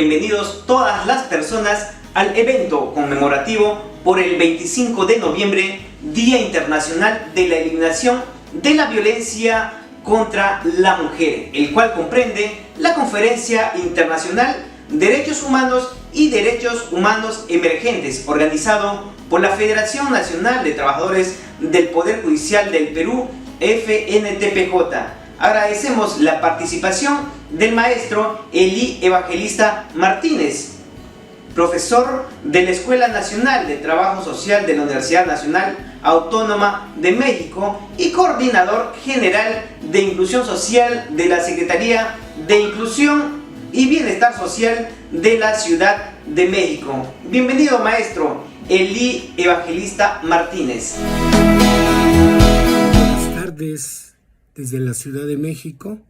bienvenidos todas las personas al evento conmemorativo por el 25 de noviembre, Día Internacional de la Eliminación de la Violencia contra la Mujer, el cual comprende la Conferencia Internacional Derechos Humanos y Derechos Humanos Emergentes, organizado por la Federación Nacional de Trabajadores del Poder Judicial del Perú, FNTPJ. Agradecemos la participación del maestro Elí Evangelista Martínez, profesor de la Escuela Nacional de Trabajo Social de la Universidad Nacional Autónoma de México y coordinador general de Inclusión Social de la Secretaría de Inclusión y Bienestar Social de la Ciudad de México. Bienvenido, maestro Elí Evangelista Martínez. Buenas tardes desde la Ciudad de México.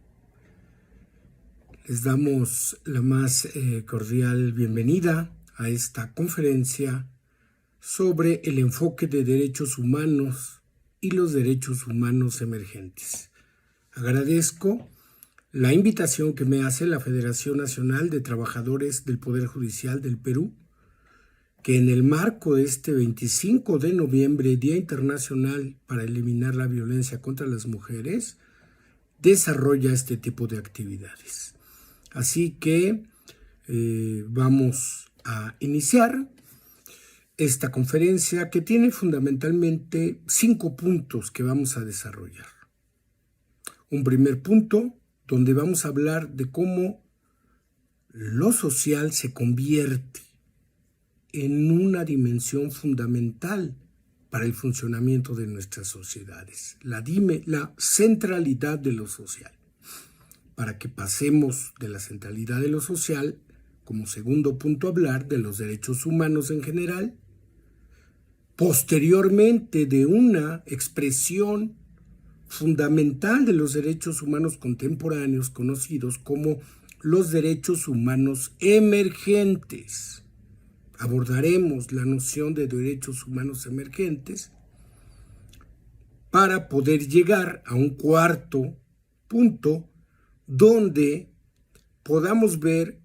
Les damos la más cordial bienvenida a esta conferencia sobre el enfoque de derechos humanos y los derechos humanos emergentes. Agradezco la invitación que me hace la Federación Nacional de Trabajadores del Poder Judicial del Perú, que en el marco de este 25 de noviembre, Día Internacional para Eliminar la Violencia contra las Mujeres, desarrolla este tipo de actividades. Así que vamos a iniciar esta conferencia que tiene fundamentalmente 5 puntos que vamos a desarrollar. Un primer punto donde vamos a hablar de cómo lo social se convierte en una dimensión fundamental para el funcionamiento de nuestras sociedades, la centralidad de lo social. Para que pasemos de la centralidad de lo social, como segundo punto, hablar de los derechos humanos en general, posteriormente de una expresión fundamental de los derechos humanos contemporáneos conocidos como los derechos humanos emergentes. Abordaremos la noción de derechos humanos emergentes para poder llegar a un cuarto punto donde podamos ver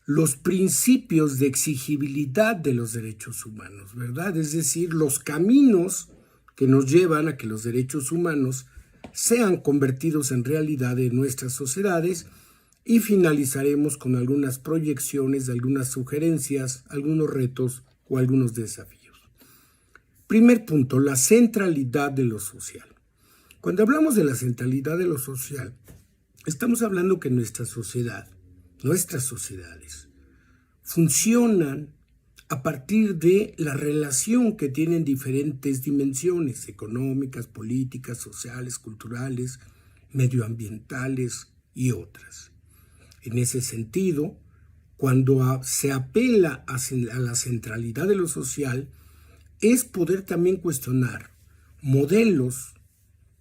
los principios de exigibilidad de los derechos humanos, ¿verdad? Es decir, los caminos que nos llevan a que los derechos humanos sean convertidos en realidad en nuestras sociedades, y finalizaremos con algunas proyecciones, algunas sugerencias, algunos retos o algunos desafíos. Primer punto, la centralidad de lo social. Cuando hablamos de la centralidad de lo social, estamos hablando que nuestra sociedad, nuestras sociedades, funcionan a partir de la relación que tienen diferentes dimensiones económicas, políticas, sociales, culturales, medioambientales y otras. En ese sentido, cuando se apela a la centralidad de lo social, es poder también cuestionar modelos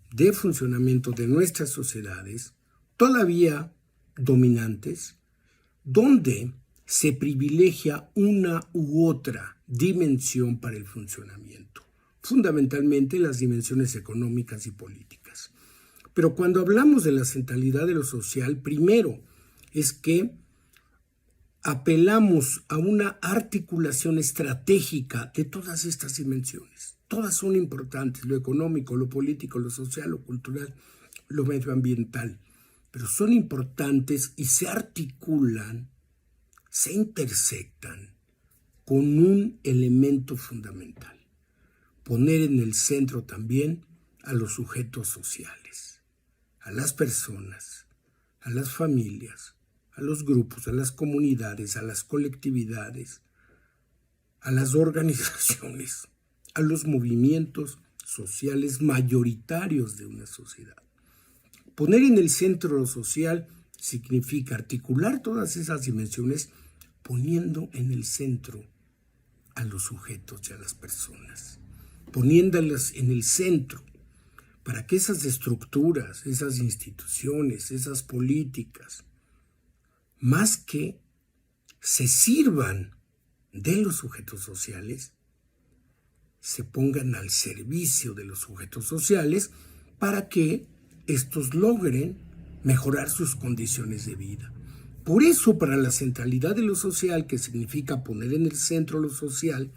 de funcionamiento de nuestras sociedades todavía dominantes, donde se privilegia una u otra dimensión para el funcionamiento, fundamentalmente las dimensiones económicas y políticas. Pero cuando hablamos de la centralidad de lo social, primero es que apelamos a una articulación estratégica de todas estas dimensiones. Todas son importantes, lo económico, lo político, lo social, lo cultural, lo medioambiental, pero son importantes y se articulan, se intersectan con un elemento fundamental: poner en el centro también a los sujetos sociales, a las personas, a las familias, a los grupos, a las comunidades, a las colectividades, a las organizaciones, a los movimientos sociales mayoritarios de una sociedad. Poner en el centro lo social significa articular todas esas dimensiones poniendo en el centro a los sujetos y a las personas, poniéndolas en el centro para que esas estructuras, esas instituciones, esas políticas, más que se sirvan de los sujetos sociales, se pongan al servicio de los sujetos sociales para que estos logren mejorar sus condiciones de vida. Por eso, para la centralidad de lo social, que significa poner en el centro lo social,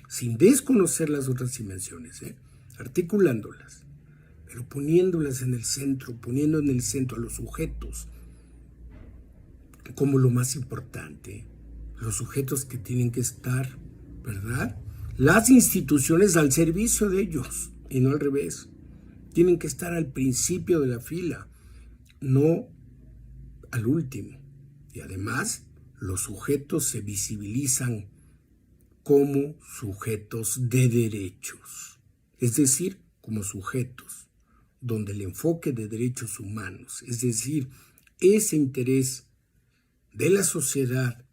sin desconocer las otras dimensiones, articulándolas, pero poniéndolas en el centro, poniendo en el centro a los sujetos como lo más importante, los sujetos que tienen que estar, ¿verdad? Las instituciones al servicio de ellos y no al revés. Tienen que estar al principio de la fila, no al último. Y además, los sujetos se visibilizan como sujetos de derechos, es decir, como sujetos donde el enfoque de derechos humanos, es decir, ese interés de la sociedad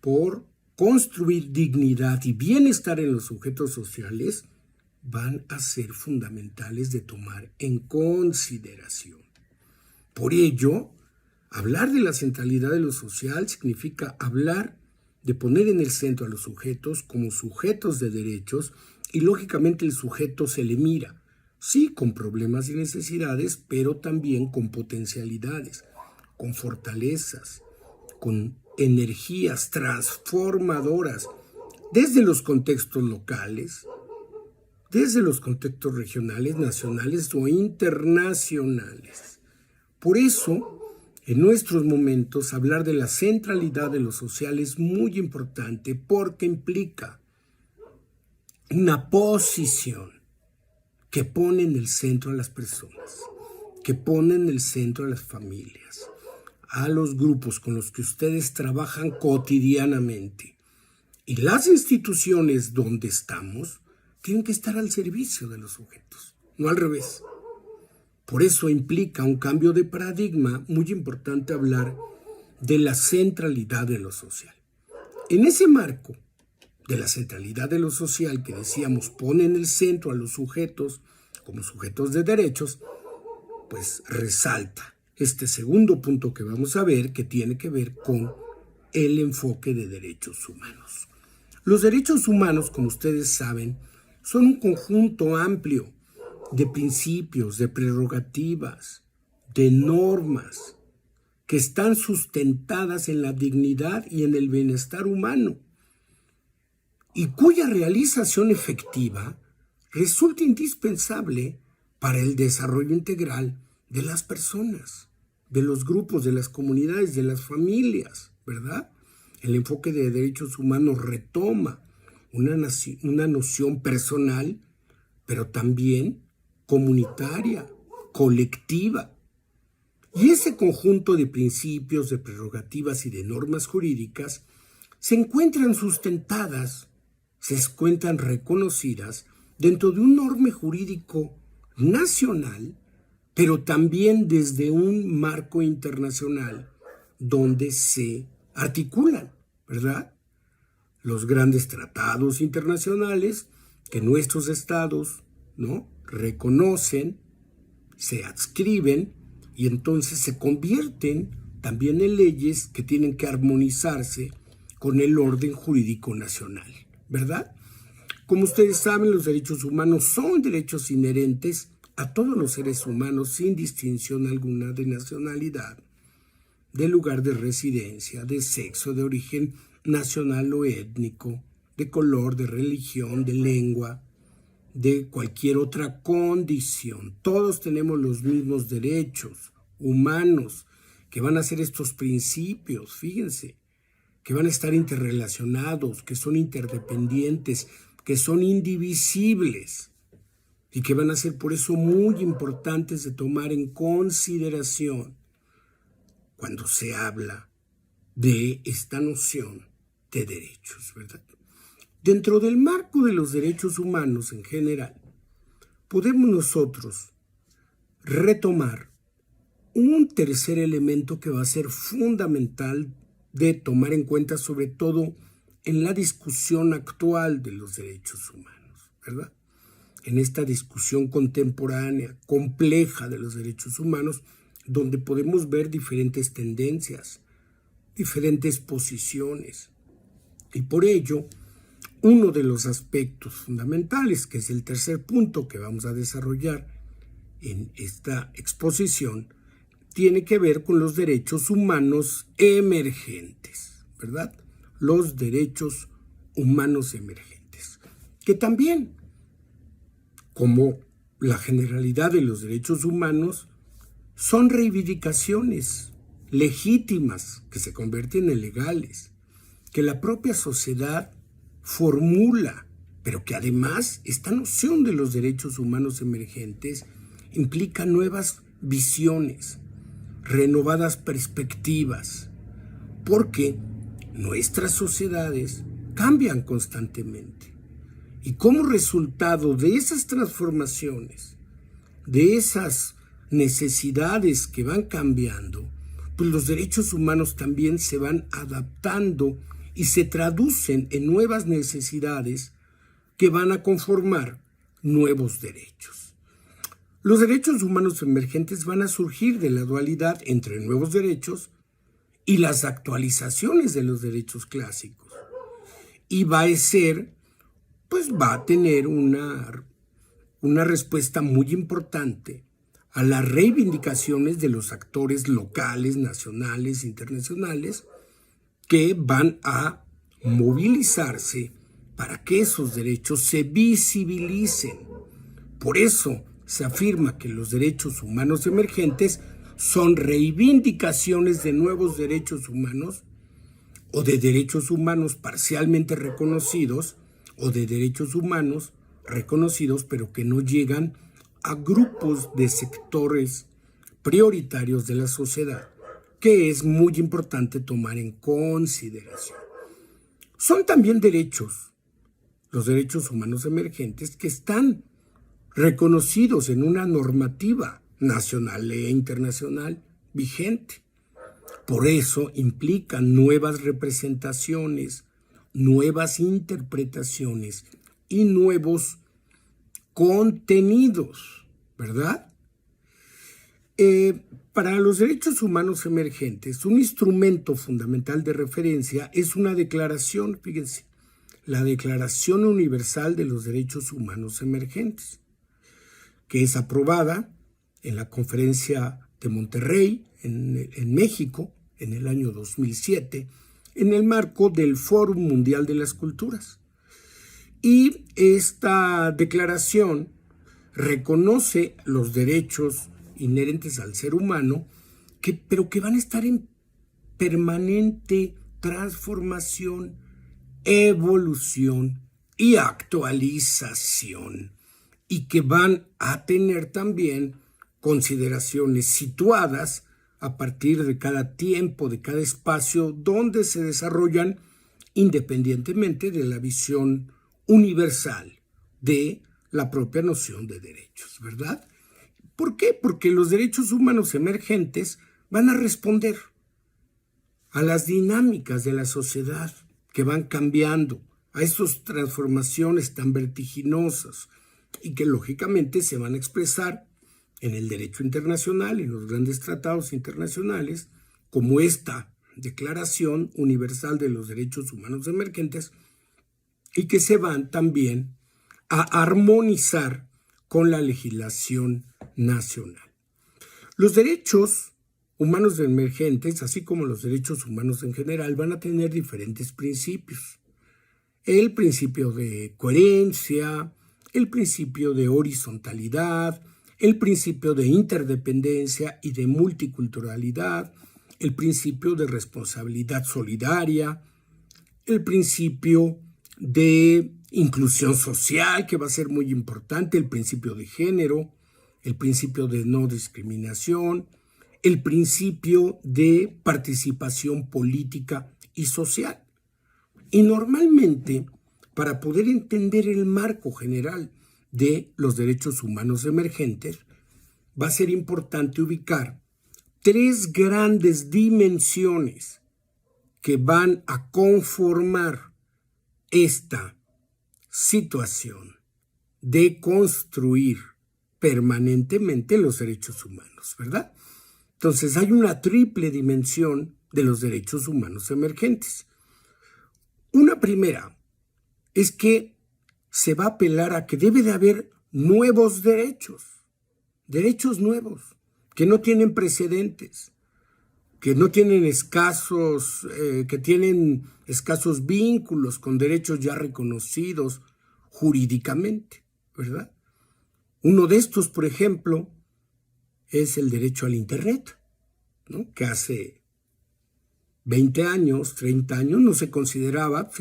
por construir dignidad y bienestar en los sujetos sociales, van a ser fundamentales de tomar en consideración. Por ello, hablar de la centralidad de lo social significa hablar de poner en el centro a los sujetos como sujetos de derechos y lógicamente el sujeto se le mira, sí, con problemas y necesidades, pero también con potencialidades, con fortalezas, con energías transformadoras desde los contextos locales, desde los contextos regionales, nacionales o internacionales. Por eso, en nuestros momentos, hablar de la centralidad de lo social es muy importante porque implica una posición que pone en el centro a las personas, que pone en el centro a las familias, a los grupos con los que ustedes trabajan cotidianamente. Y las instituciones donde estamos tienen que estar al servicio de los sujetos, no al revés. Por eso implica un cambio de paradigma muy importante hablar de la centralidad de lo social. En ese marco de la centralidad de lo social que decíamos pone en el centro a los sujetos como sujetos de derechos, pues resalta este segundo punto que vamos a ver que tiene que ver con el enfoque de derechos humanos. Los derechos humanos, como ustedes saben, son un conjunto amplio de principios, de prerrogativas, de normas que están sustentadas en la dignidad y en el bienestar humano y cuya realización efectiva resulta indispensable para el desarrollo integral de las personas, de los grupos, de las comunidades, de las familias, ¿verdad? El enfoque de derechos humanos retoma una noción personal, pero también comunitaria, colectiva. Y ese conjunto de principios, de prerrogativas y de normas jurídicas se encuentran sustentadas, se encuentran reconocidas dentro de un norme jurídico nacional, pero también desde un marco internacional donde se articulan, ¿verdad? Los grandes tratados internacionales que nuestros estados, ¿no?, reconocen, se adscriben y entonces se convierten también en leyes que tienen que armonizarse con el orden jurídico nacional, ¿verdad? Como ustedes saben, los derechos humanos son derechos inherentes a todos los seres humanos sin distinción alguna de nacionalidad, de lugar de residencia, de sexo, de origen nacional o étnico, de color, de religión, de lengua, de cualquier otra condición. Todos tenemos los mismos derechos humanos que van a ser estos principios, fíjense, que van a estar interrelacionados, que son interdependientes, que son indivisibles y que van a ser por eso muy importantes de tomar en consideración cuando se habla de esta noción de derechos, ¿verdad? Dentro del marco de los derechos humanos en general, podemos nosotros retomar un tercer elemento que va a ser fundamental de tomar en cuenta, sobre todo en la discusión actual de los derechos humanos, ¿verdad? En esta discusión contemporánea, compleja de los derechos humanos, donde podemos ver diferentes tendencias, diferentes posiciones. Y por ello, uno de los aspectos fundamentales, que es el tercer punto que vamos a desarrollar en esta exposición, tiene que ver con los derechos humanos emergentes, ¿verdad? Los derechos humanos emergentes, que también, como la generalidad de los derechos humanos, son reivindicaciones legítimas que se convierten en legales, que la propia sociedad formula, pero que además esta noción de los derechos humanos emergentes implica nuevas visiones, renovadas perspectivas, porque nuestras sociedades cambian constantemente. Y como resultado de esas transformaciones, de esas necesidades que van cambiando, pues los derechos humanos también se van adaptando y se traducen en nuevas necesidades que van a conformar nuevos derechos. Los derechos humanos emergentes van a surgir de la dualidad entre nuevos derechos y las actualizaciones de los derechos clásicos. Y va a tener una respuesta muy importante a las reivindicaciones de los actores locales, nacionales, internacionales, que van a movilizarse para que esos derechos se visibilicen. Por eso se afirma que los derechos humanos emergentes son reivindicaciones de nuevos derechos humanos o de derechos humanos parcialmente reconocidos o de derechos humanos reconocidos pero que no llegan a grupos de sectores prioritarios de la sociedad, que es muy importante tomar en consideración. Son también derechos, los derechos humanos emergentes, que están reconocidos en una normativa nacional e internacional vigente. Por eso implican nuevas representaciones, nuevas interpretaciones y nuevos contenidos, ¿verdad? Para los derechos humanos emergentes, un instrumento fundamental de referencia es una declaración, fíjense, la Declaración Universal de los Derechos Humanos Emergentes, que es aprobada en la Conferencia de Monterrey, en México, en el año 2007, en el marco del Foro Mundial de las Culturas. Y esta declaración reconoce los derechos inherentes al ser humano, pero que van a estar en permanente transformación, evolución y actualización, y que van a tener también consideraciones situadas a partir de cada tiempo, de cada espacio donde se desarrollan independientemente de la visión universal de la propia noción de derechos, ¿verdad? ¿Por qué? Porque los derechos humanos emergentes van a responder a las dinámicas de la sociedad que van cambiando, a esas transformaciones tan vertiginosas y que lógicamente se van a expresar en el derecho internacional, en los grandes tratados internacionales, como esta Declaración Universal de los Derechos Humanos Emergentes, y que se van también a armonizar con la legislación nacional. Los derechos humanos emergentes, así como los derechos humanos en general, van a tener diferentes principios. El principio de coherencia, el principio de horizontalidad, el principio de interdependencia y de multiculturalidad, el principio de responsabilidad solidaria, el principio de inclusión social, que va a ser muy importante, el principio de género, el principio de no discriminación, el principio de participación política y social. Y normalmente, para poder entender el marco general de los derechos humanos emergentes, va a ser importante ubicar tres grandes dimensiones que van a conformar esta situación de construir permanentemente los derechos humanos, ¿verdad? Entonces hay una triple dimensión de los derechos humanos emergentes. Una primera es que se va a apelar a que debe de haber nuevos derechos nuevos, que no tienen precedentes, que no tienen que tienen escasos vínculos con derechos ya reconocidos jurídicamente, ¿verdad? Uno de estos, por ejemplo, es el derecho al Internet, ¿no? Que hace 20 años, 30 años no se consideraba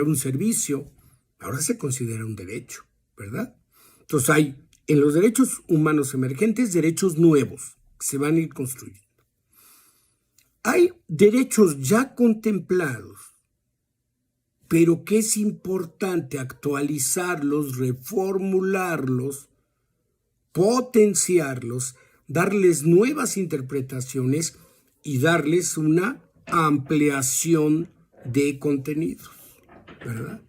un servicio, ahora se considera un derecho, ¿verdad? Entonces hay en los derechos humanos emergentes derechos nuevos que se van a ir construyendo. Hay derechos ya contemplados, pero que es importante actualizarlos, reformularlos, potenciarlos, darles nuevas interpretaciones y darles una ampliación de contenidos, ¿verdad?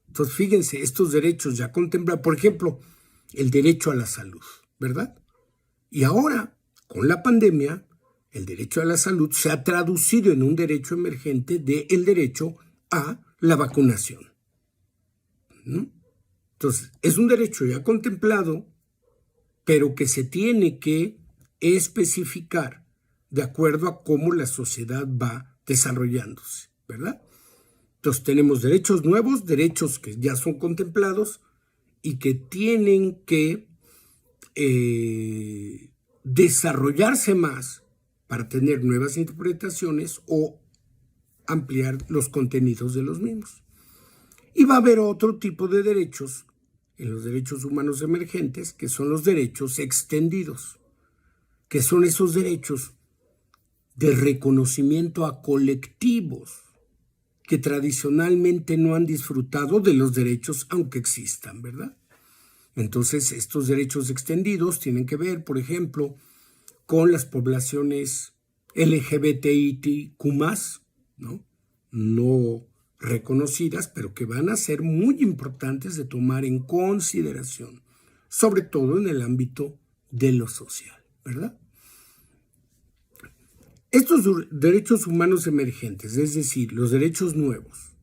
Entonces, fíjense, estos derechos ya contemplan, por ejemplo, el derecho a la salud, ¿verdad? Y ahora, con la pandemia, el derecho a la salud se ha traducido en un derecho emergente del derecho a la vacunación, ¿no? Entonces, es un derecho ya contemplado, pero que se tiene que especificar de acuerdo a cómo la sociedad va desarrollándose, ¿verdad? Entonces tenemos derechos nuevos, derechos que ya son contemplados y que tienen que desarrollarse más para tener nuevas interpretaciones o ampliar los contenidos de los mismos. Y va a haber otro tipo de derechos en los derechos humanos emergentes, que son los derechos extendidos, que son esos derechos de reconocimiento a colectivos que tradicionalmente no han disfrutado de los derechos, aunque existan, ¿verdad? Entonces, estos derechos extendidos tienen que ver, por ejemplo, con las poblaciones LGBTIQ+, no reconocidas, pero que van a ser muy importantes de tomar en consideración, sobre todo en el ámbito de lo social, ¿verdad? Estos derechos humanos emergentes, es decir, los derechos nuevos,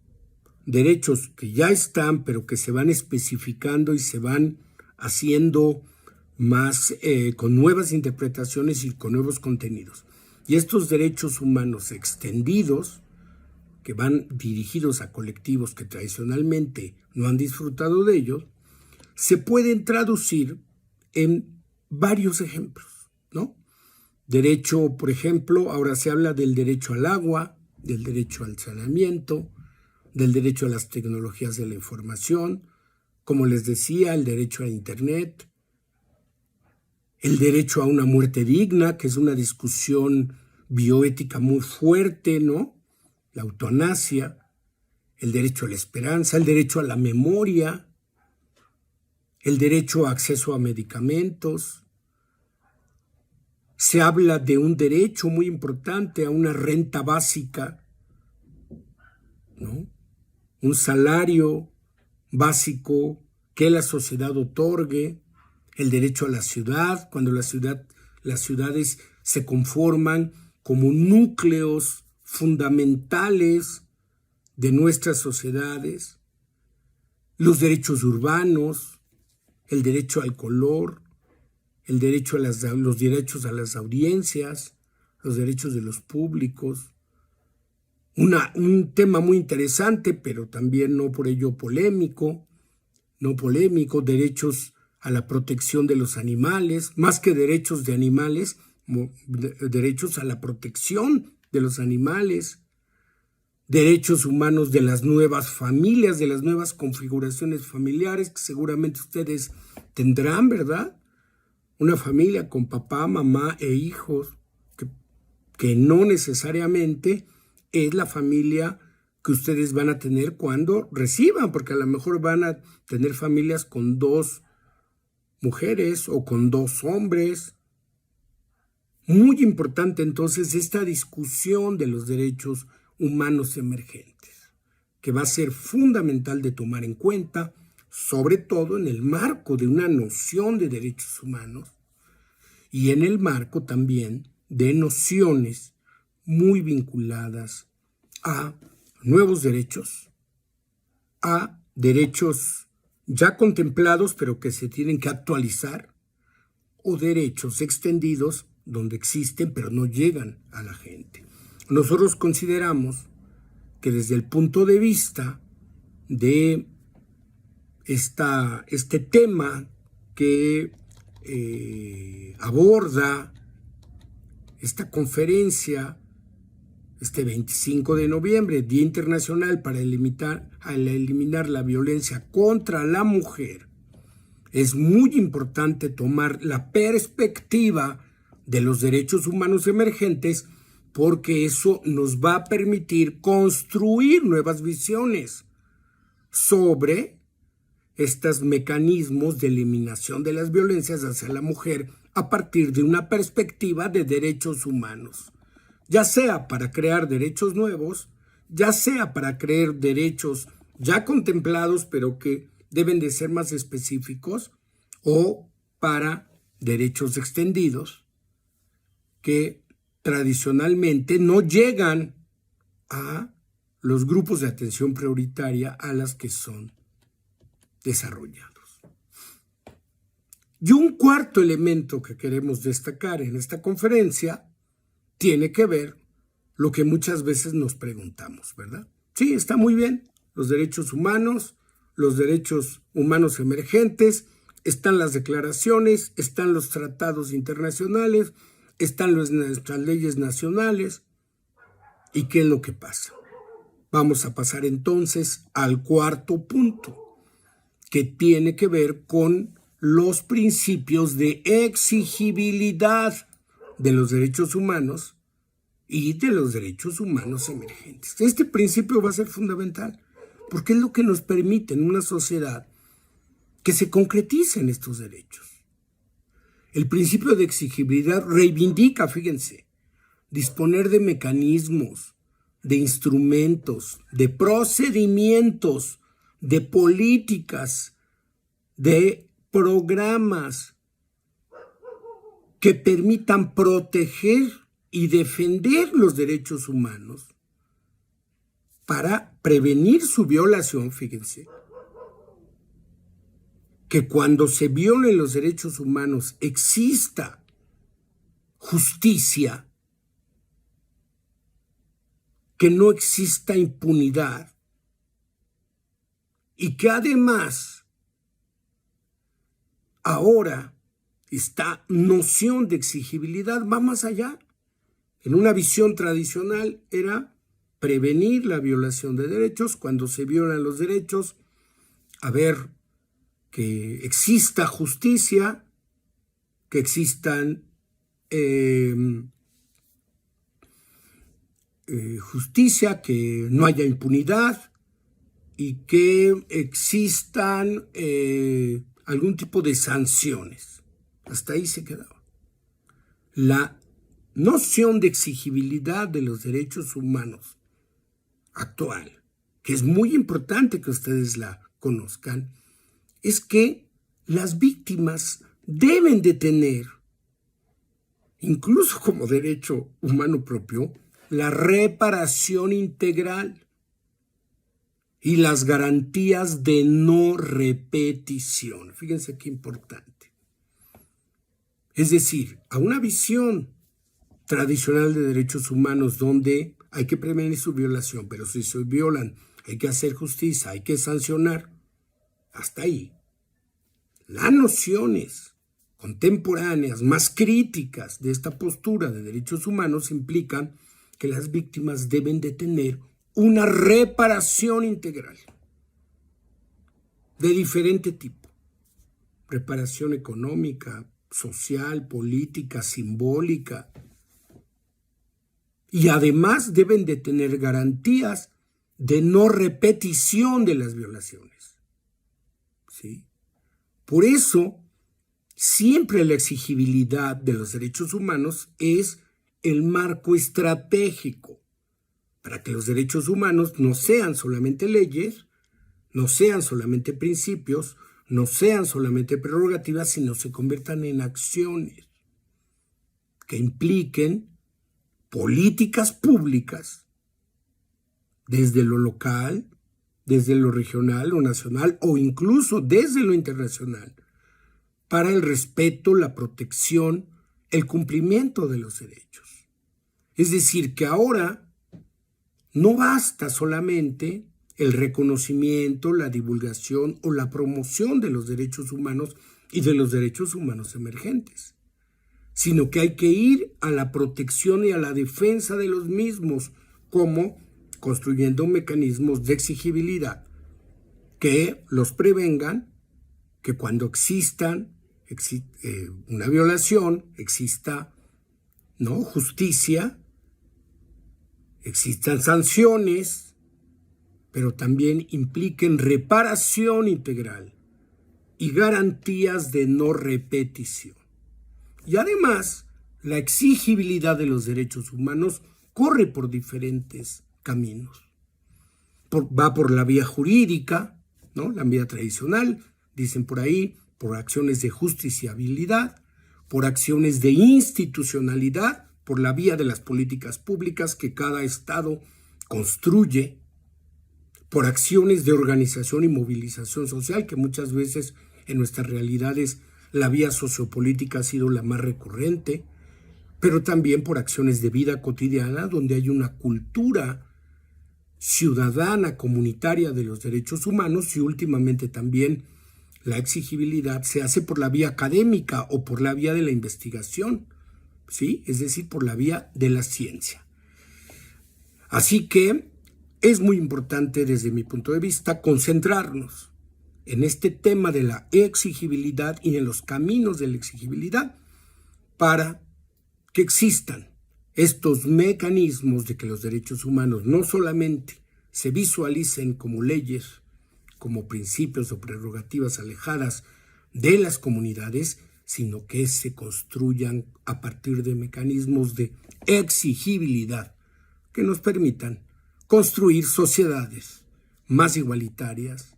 derechos que ya están, pero que se van especificando y se van haciendo más con nuevas interpretaciones y con nuevos contenidos. Y estos derechos humanos extendidos, que van dirigidos a colectivos que tradicionalmente no han disfrutado de ellos, se pueden traducir en varios ejemplos, ¿no? Derecho, por ejemplo, ahora se habla del derecho al agua, del derecho al saneamiento, del derecho a las tecnologías de la información, como les decía, el derecho a Internet, el derecho a una muerte digna, que es una discusión bioética muy fuerte, ¿no? La eutanasia, el derecho a la esperanza, el derecho a la memoria, el derecho a acceso a medicamentos. Se habla de un derecho muy importante a una renta básica, ¿no? Un salario básico que la sociedad otorgue, el derecho a la ciudad, cuando las ciudades se conforman como núcleos fundamentales de nuestras sociedades, los derechos urbanos, el derecho al color, el derecho los derechos a las audiencias, los derechos de los públicos. Un tema muy interesante, pero también no por ello polémico, derechos a la protección de los animales, más que derechos de animales, derechos a la protección de los animales, derechos humanos de las nuevas familias, de las nuevas configuraciones familiares que seguramente ustedes tendrán, ¿verdad? Una familia con papá, mamá e hijos, que no necesariamente es la familia que ustedes van a tener cuando reciban, porque a lo mejor van a tener familias con 2 mujeres o con 2 hombres. Muy importante entonces esta discusión de los derechos humanos emergentes, que va a ser fundamental de tomar en cuenta, sobre todo en el marco de una noción de derechos humanos y en el marco también de nociones muy vinculadas a nuevos derechos, a derechos ya contemplados pero que se tienen que actualizar, o derechos extendidos donde existen, pero no llegan a la gente. Nosotros consideramos que desde el punto de vista de este tema que aborda esta conferencia, este 25 de noviembre, Día Internacional para eliminar la violencia contra la mujer, es muy importante tomar la perspectiva de los derechos humanos emergentes, porque eso nos va a permitir construir nuevas visiones sobre estos mecanismos de eliminación de las violencias hacia la mujer a partir de una perspectiva de derechos humanos, ya sea para crear derechos nuevos, ya sea para crear derechos ya contemplados pero que deben de ser más específicos, o para derechos extendidos que tradicionalmente no llegan a los grupos de atención prioritaria a las que son desarrollados. Y un cuarto elemento que queremos destacar en esta conferencia tiene que ver lo que muchas veces nos preguntamos, ¿verdad? Sí, está muy bien, los derechos humanos emergentes, están las declaraciones, están los tratados internacionales, están nuestras leyes nacionales. ¿Y qué es lo que pasa? Vamos a pasar entonces al cuarto punto, que tiene que ver con los principios de exigibilidad de los derechos humanos y de los derechos humanos emergentes. Este principio va a ser fundamental, porque es lo que nos permite en una sociedad que se concreticen estos derechos. El principio de exigibilidad reivindica, fíjense, disponer de mecanismos, de instrumentos, de procedimientos, de políticas, de programas que permitan proteger y defender los derechos humanos para prevenir su violación. Fíjense que cuando se violen los derechos humanos exista justicia, que no exista impunidad y que además ahora esta noción de exigibilidad va más allá. En una visión tradicional era prevenir la violación de derechos. Cuando se violan los derechos, a ver, que exista justicia, que existan justicia, que no haya impunidad y que existan algún tipo de sanciones. Hasta ahí se quedaba. La noción de exigibilidad de los derechos humanos actual, que es muy importante que ustedes la conozcan, es que las víctimas deben de tener, incluso como derecho humano propio, la reparación integral y las garantías de no repetición. Fíjense qué importante. Es decir, a una visión tradicional de derechos humanos donde hay que prevenir su violación, pero si se violan hay que hacer justicia, hay que sancionar. Hasta ahí. Las nociones contemporáneas más críticas de esta postura de derechos humanos implican que las víctimas deben de tener una reparación integral de diferente tipo. Reparación económica, social, política, simbólica. Y además deben de tener garantías de no repetición de las violaciones. ¿Sí? Por eso, siempre la exigibilidad de los derechos humanos es el marco estratégico para que los derechos humanos no sean solamente leyes, no sean solamente principios, no sean solamente prerrogativas, sino se conviertan en acciones que impliquen políticas públicas desde lo local, desde lo regional, lo nacional o incluso desde lo internacional, para el respeto, la protección, el cumplimiento de los derechos. Es decir, que ahora no basta solamente el reconocimiento, la divulgación o la promoción de los derechos humanos y de los derechos humanos emergentes, sino que hay que ir a la protección y a la defensa de los mismos, como construyendo mecanismos de exigibilidad que los prevengan, que cuando exista una violación, exista justicia, existan sanciones, pero también impliquen reparación integral y garantías de no repetición. Y además, la exigibilidad de los derechos humanos corre por diferentes caminos. Va por la vía jurídica, la vía tradicional, dicen por ahí, por acciones de justiciabilidad, por acciones de institucionalidad, por la vía de las políticas públicas que cada Estado construye, por acciones de organización y movilización social, que muchas veces en nuestras realidades la vía sociopolítica ha sido la más recurrente, pero también por acciones de vida cotidiana, donde hay una cultura ciudadana, comunitaria de los derechos humanos, y últimamente también la exigibilidad se hace por la vía académica o por la vía de la investigación, ¿sí? Es decir, por la vía de la ciencia. Así que es muy importante desde mi punto de vista concentrarnos en este tema de la exigibilidad y en los caminos de la exigibilidad para que existan estos mecanismos de que los derechos humanos no solamente se visualicen como leyes, como principios o prerrogativas alejadas de las comunidades, sino que se construyan a partir de mecanismos de exigibilidad que nos permitan construir sociedades más igualitarias,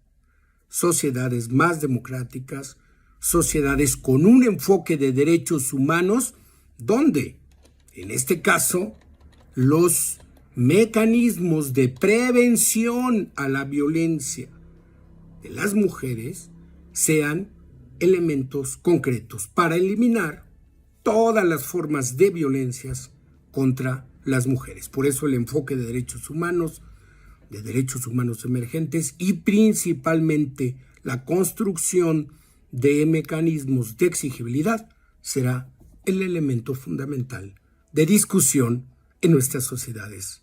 sociedades más democráticas, sociedades con un enfoque de derechos humanos donde, en este caso, los mecanismos de prevención a la violencia de las mujeres sean elementos concretos para eliminar todas las formas de violencias contra las mujeres. Por eso el enfoque de derechos humanos emergentes y principalmente la construcción de mecanismos de exigibilidad será el elemento fundamental de discusión en nuestras sociedades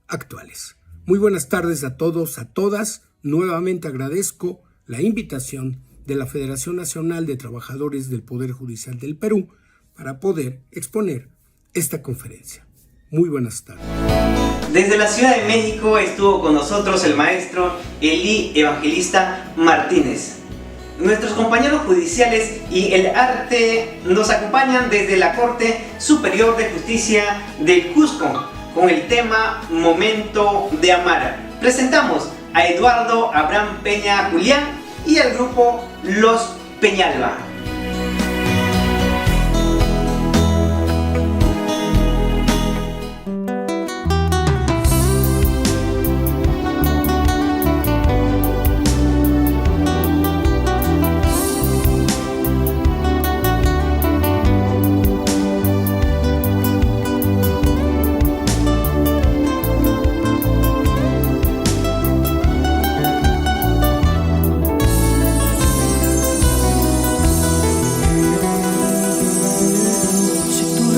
actuales. Muy buenas tardes a todos, a todas. Nuevamente agradezco la invitación de la Federación Nacional de Trabajadores del Poder Judicial del Perú para poder exponer esta conferencia. Muy buenas tardes. Desde la Ciudad de México estuvo con nosotros el maestro Elí Evangelista Martínez. Nuestros compañeros judiciales y el arte nos acompañan desde la Corte Superior de Justicia del Cusco con el tema Momento de Amar. Presentamos a Eduardo Abraham Peña Julián y al grupo Los Peñalba.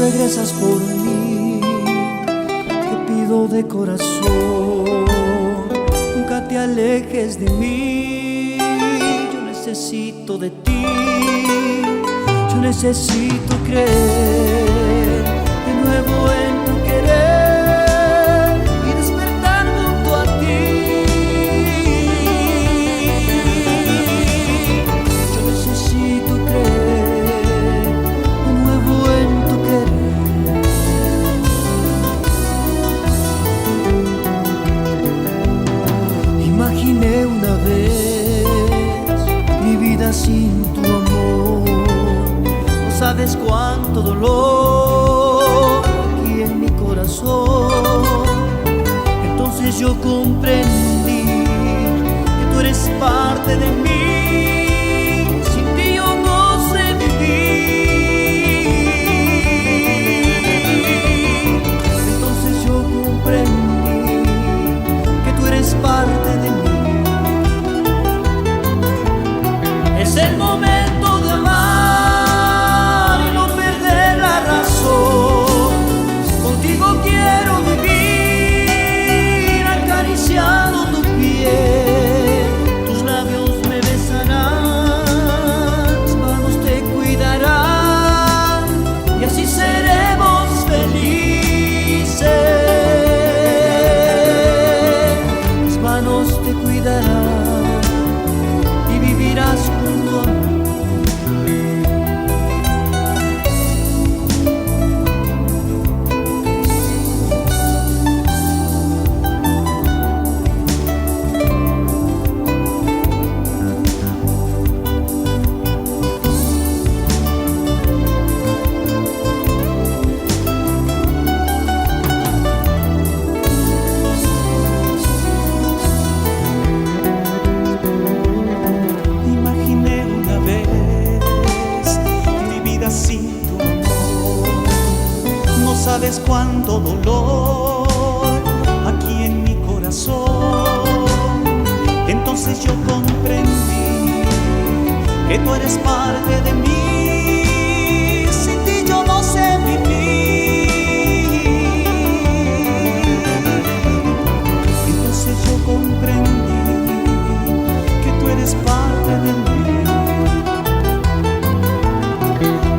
Regresas por mí, te pido de corazón, nunca te alejes de mí. Yo necesito de ti, yo necesito creer de nuevo en tu querer y despertar junto a ti. Yo necesito creer de nuevo en tu querer. Imaginé una vez mi vida sin tu amor. No sabes cuánto dolor aquí en mi corazón. Entonces yo comprendí que tú eres parte de mí. Sin ti yo no sé vivir. sabes cuánto dolor aquí en mi corazón. Entonces yo comprendí que tú eres parte de mí. Sin ti yo no sé vivir. Entonces yo comprendí que tú eres parte de mí.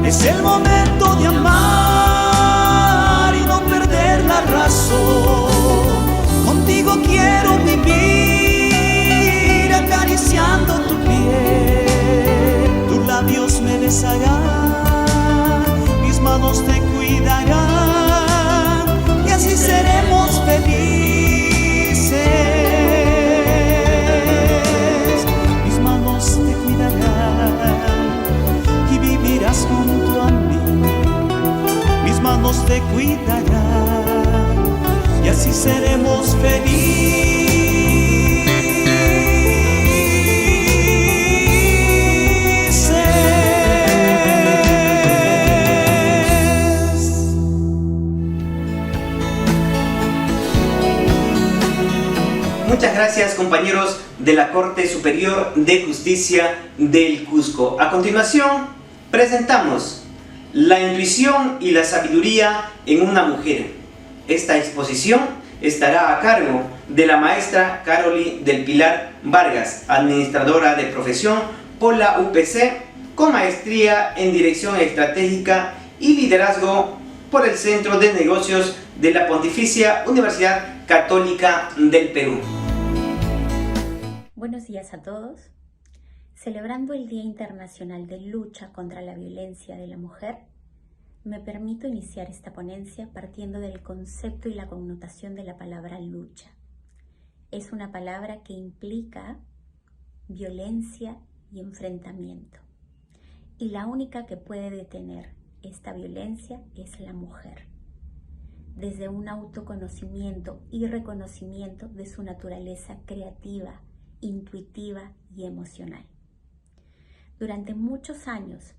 Es el momento de amar y no perder la razón. Contigo quiero vivir, acariciando tu piel. Tus labios me besarán, mis manos te cuidarán, y así seremos felices. Mis manos te cuidarán y vivirás junto a mí. Mis manos te cuidarán y así seremos felices. Muchas gracias, compañeros de la Corte Superior de Justicia del Cusco. A continuación, presentamos La intuición y la sabiduría en una mujer. Esta exposición estará a cargo de la maestra Caroli del Pilar Vargas, administradora de profesión por la UPC, con maestría en Dirección Estratégica y Liderazgo por el Centro de Negocios de la Pontificia Universidad Católica del Perú. Buenos días a todos. Celebrando el Día Internacional de Lucha contra la Violencia de la Mujer, me permito iniciar esta ponencia partiendo del concepto y la connotación de la palabra lucha. Es una palabra que implica violencia y enfrentamiento. Y la única que puede detener esta violencia es la mujer, desde un autoconocimiento y reconocimiento de su naturaleza creativa, intuitiva y emocional. Durante muchos años,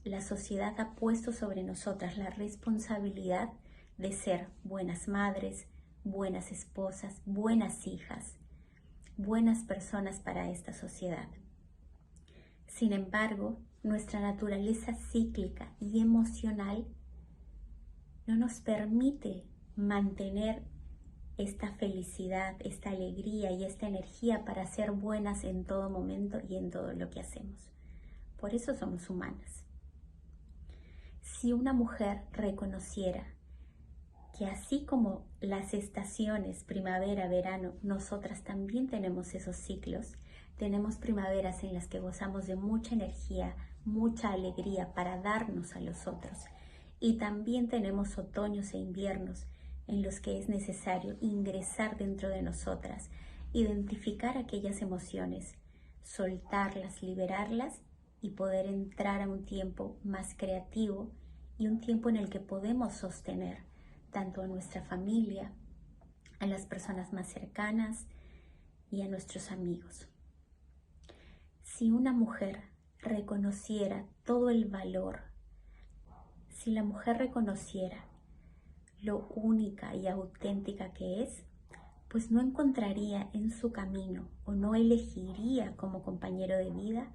la sociedad ha puesto sobre nosotras la responsabilidad de ser buenas madres, buenas esposas, buenas hijas, buenas personas para esta sociedad. Sin embargo, nuestra naturaleza cíclica y emocional no nos permite mantener esta felicidad, esta alegría y esta energía para ser buenas en todo momento y en todo lo que hacemos. Por eso somos humanas. Si una mujer reconociera que así como las estaciones, primavera, verano, nosotras también tenemos esos ciclos, tenemos primaveras en las que gozamos de mucha energía, mucha alegría para darnos a los otros, y también tenemos otoños e inviernos en los que es necesario ingresar dentro de nosotras, identificar aquellas emociones, soltarlas, liberarlas y poder entrar a un tiempo más creativo y un tiempo en el que podemos sostener tanto a nuestra familia, a las personas más cercanas y a nuestros amigos. Si una mujer reconociera todo el valor, si la mujer reconociera lo única y auténtica que es, pues no encontraría en su camino o no elegiría como compañero de vida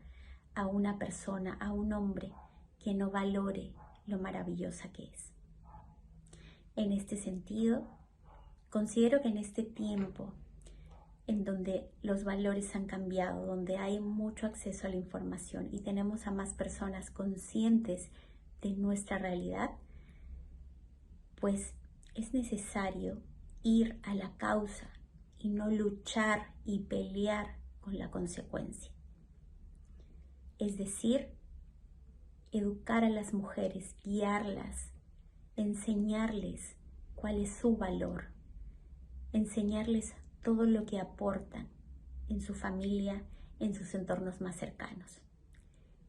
a una persona, a un hombre que no valore lo maravillosa que es. En este sentido, considero que en este tiempo en donde los valores han cambiado, donde hay mucho acceso a la información y tenemos a más personas conscientes de nuestra realidad, pues es necesario ir a la causa y no luchar y pelear con la consecuencia. Es decir, educar a las mujeres, guiarlas, enseñarles cuál es su valor, enseñarles todo lo que aportan en su familia, en sus entornos más cercanos,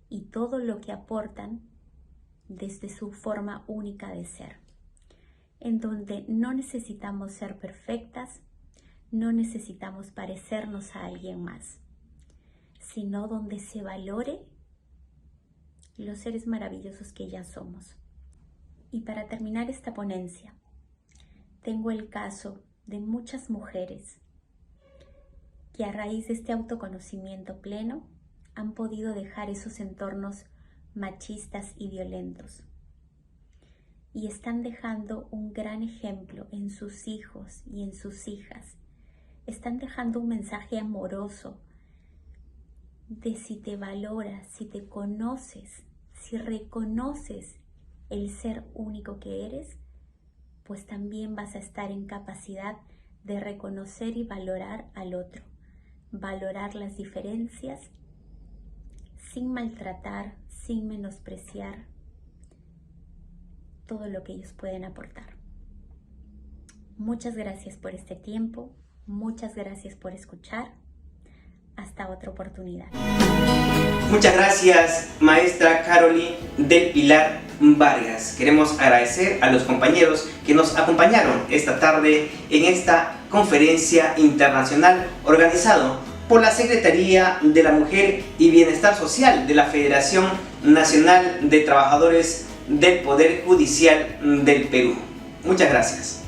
y todo lo que aportan desde su forma única de ser, en donde no necesitamos ser perfectas, no necesitamos parecernos a alguien más, sino donde se valore los seres maravillosos que ya somos. Y para terminar esta ponencia, tengo el caso de muchas mujeres que a raíz de este autoconocimiento pleno han podido dejar esos entornos machistas y violentos y están dejando un gran ejemplo en sus hijos y en sus hijas. Están dejando un mensaje amoroso de si te valoras, si te conoces, si reconoces el ser único que eres, pues también vas a estar en capacidad de reconocer y valorar al otro, valorar las diferencias sin maltratar, sin menospreciar todo lo que ellos pueden aportar. Muchas gracias por este tiempo, muchas gracias por escuchar. Hasta otra oportunidad. Muchas gracias, maestra Caroline del Pilar Vargas. Queremos agradecer a los compañeros que nos acompañaron esta tarde en esta conferencia internacional organizado por la Secretaría de la Mujer y Bienestar Social de la Federación Nacional de Trabajadores del Poder Judicial del Perú. Muchas gracias.